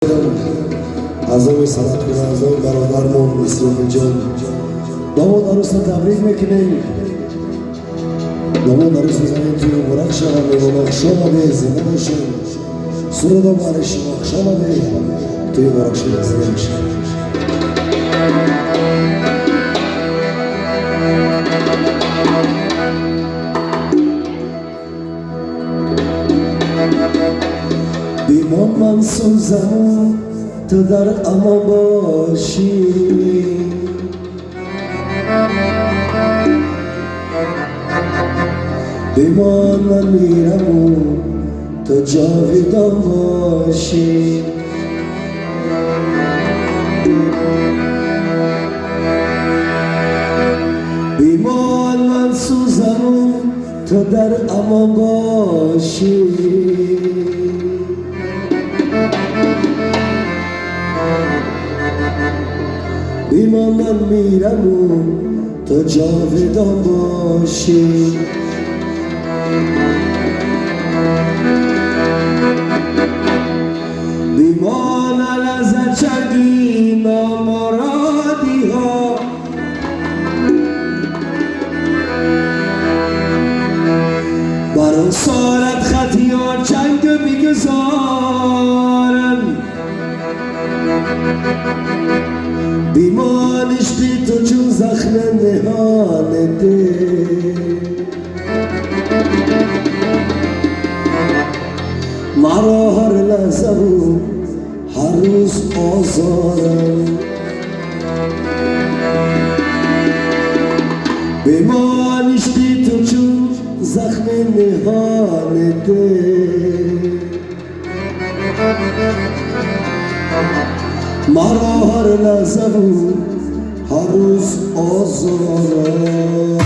اعضای سلام کنه اعضای برادرمون مصطفی جان داماد عروس را تبریک میکنیم. داماد عروس میزنیم توی مبارک شما میمونم شما به زنده باشیم سرود و بارش شما به توی مبارک شما زنده باشیم. بیمان من سوزم تو در امان باشی بیمان من میرم تو جاویدان باشی بیمان من سوزم تو در امان باشی بیمان من میرم تو جاویدان باشی بیمان از چنگی نامرادی ها بران سالت خطیان چنگ بگذارن بیمانش بی تو چون زخم نهانته مرا هر لحظه و هر روز آزارم بیمانش بی تو چون زخم نهانته مرا هر لحظه و هر روز آزارم.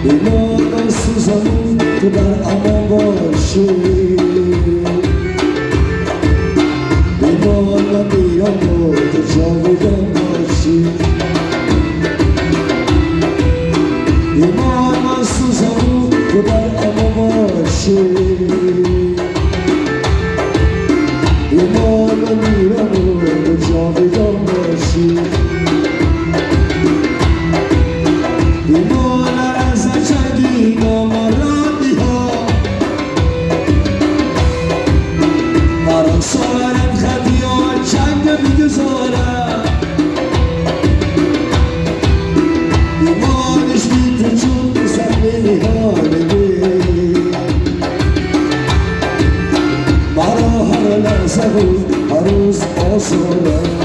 بیمان سوزم تو در امان باشی بیمان من میرم تو جاویدان باشی بیمان من سوزم تو در امان باشی بیمان من میرم تو جاویدان باشی بیمان سوارم خطیان چنگ بگذارم بیمانش بی تو چون زخم نهانته مرا هر لحظه و هر روز آزارم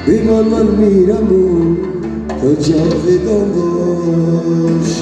ایمان من میرم و تو جاودان باش